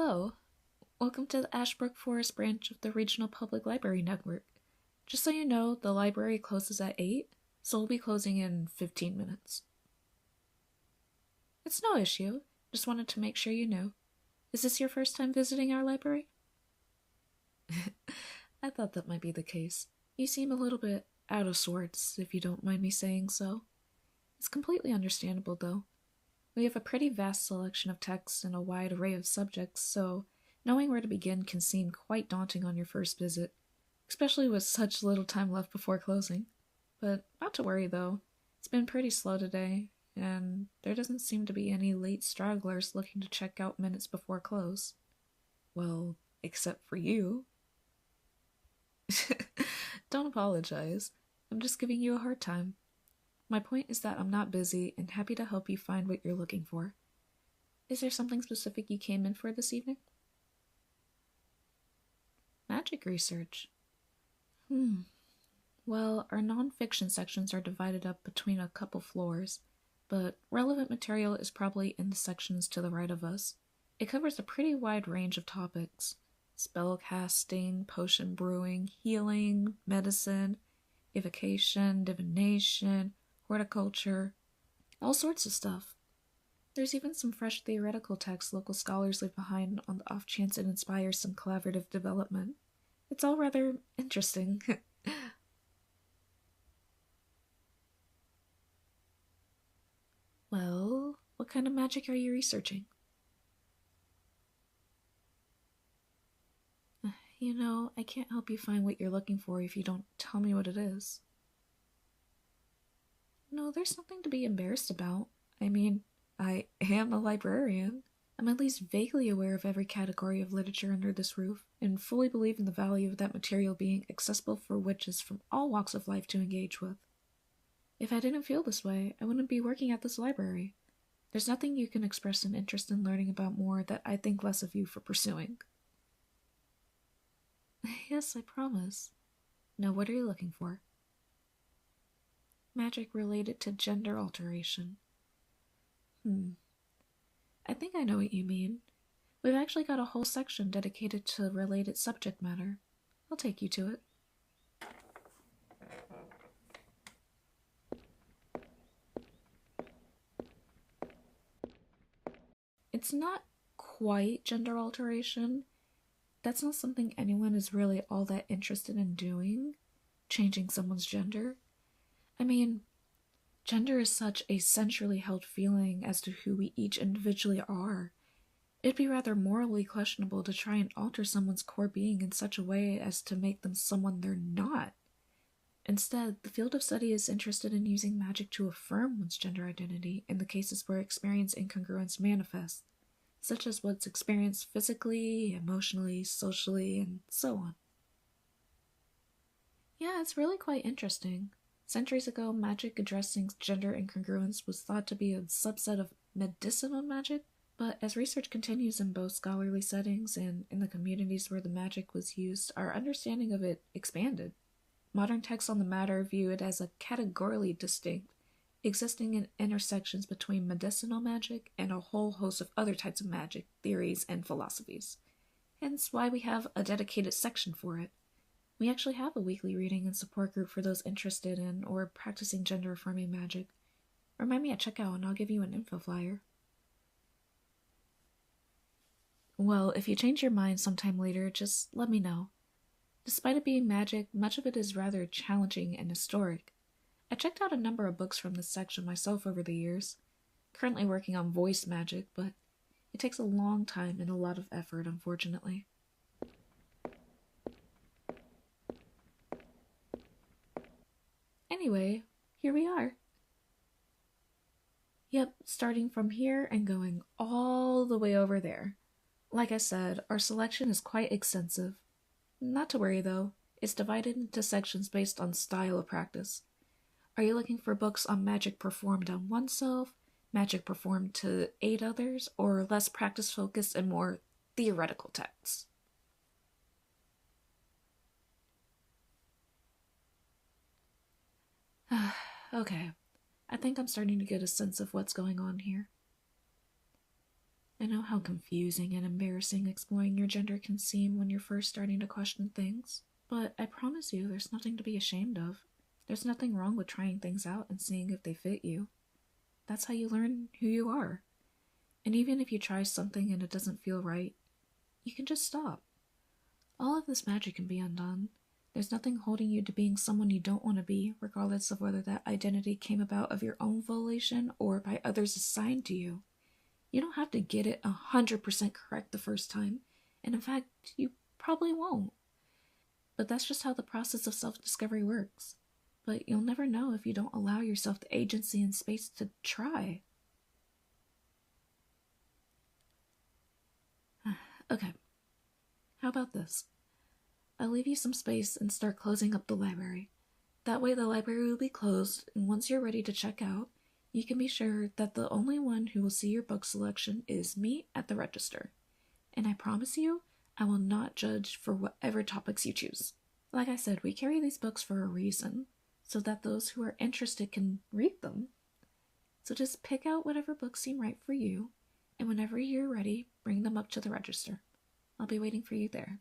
Hello, welcome to the Ashbrook Forest branch of the Regional Public Library Network. Just so you know, the library closes at 8, so we'll be closing in 15 minutes. It's no issue, just wanted to make sure you knew. Is this your first time visiting our library? I thought that might be the case. You seem a little bit out of sorts, if you don't mind me saying so. It's completely understandable, though. We have a pretty vast selection of texts and a wide array of subjects, so knowing where to begin can seem quite daunting on your first visit, especially with such little time left before closing. But not to worry, though. It's been pretty slow today, and there doesn't seem to be any late stragglers looking to check out minutes before close. Well, except for you. Don't apologize. I'm just giving you a hard time. My point is that I'm not busy and happy to help you find what you're looking for. Is there something specific you came in for this evening? Magic research. Well, our non-fiction sections are divided up between a couple floors, but relevant material is probably in the sections to the right of us. It covers a pretty wide range of topics. Spell casting, potion brewing, healing, medicine, evocation, divination, horticulture, all sorts of stuff. There's even some fresh theoretical texts local scholars leave behind on the off chance it inspires some collaborative development. It's all rather interesting. Well, what kind of magic are you researching? You know, I can't help you find what you're looking for if you don't tell me what it is. No, there's nothing to be embarrassed about. I mean, I am a librarian. I'm at least vaguely aware of every category of literature under this roof, and fully believe in the value of that material being accessible for witches from all walks of life to engage with. If I didn't feel this way, I wouldn't be working at this library. There's nothing you can express an interest in learning about more that I think less of you for pursuing. Yes, I promise. Now, what are you looking for? Magic related to gender alteration. I think I know what you mean. We've actually got a whole section dedicated to related subject matter. I'll take you to it. It's not quite gender alteration. That's not something anyone is really all that interested in doing, changing someone's gender. I mean, gender is such a centrally held feeling as to who we each individually are. It'd be rather morally questionable to try and alter someone's core being in such a way as to make them someone they're not. Instead, the field of study is interested in using magic to affirm one's gender identity in the cases where experience incongruence manifests, such as what's experienced physically, emotionally, socially, and so on. Yeah, it's really quite interesting. Centuries ago, magic addressing gender incongruence was thought to be a subset of medicinal magic, but as research continues in both scholarly settings and in the communities where the magic was used, our understanding of it expanded. Modern texts on the matter view it as a categorically distinct, existing in intersections between medicinal magic and a whole host of other types of magic, theories, and philosophies. Hence why we have a dedicated section for it. We actually have a weekly reading and support group for those interested in or practicing gender-affirming magic. Remind me at checkout and I'll give you an info flyer. Well, if you change your mind sometime later, just let me know. Despite it being magic, much of it is rather challenging and historic. I checked out a number of books from this section myself over the years. Currently working on voice magic, but it takes a long time and a lot of effort, unfortunately. Anyway, here we are. Yep, starting from here and going all the way over there. Like I said, our selection is quite extensive. Not to worry though, it's divided into sections based on style of practice. Are you looking for books on magic performed on oneself, magic performed to aid others, or less practice-focused and more theoretical texts? Okay, I think I'm starting to get a sense of what's going on here. I know how confusing and embarrassing exploring your gender can seem when you're first starting to question things, but I promise you there's nothing to be ashamed of. There's nothing wrong with trying things out and seeing if they fit you. That's how you learn who you are. And even if you try something and it doesn't feel right, you can just stop. All of this magic can be undone. There's nothing holding you to being someone you don't want to be, regardless of whether that identity came about of your own volition or by others assigned to you. You don't have to get it 100% correct the first time, and in fact, you probably won't. But that's just how the process of self-discovery works. But you'll never know if you don't allow yourself the agency and space to try. Okay, how about this? I'll leave you some space and start closing up the library. That way the library will be closed, and once you're ready to check out, you can be sure that the only one who will see your book selection is me at the register. And I promise you, I will not judge for whatever topics you choose. Like I said, we carry these books for a reason, so that those who are interested can read them. So just pick out whatever books seem right for you, and whenever you're ready, bring them up to the register. I'll be waiting for you there.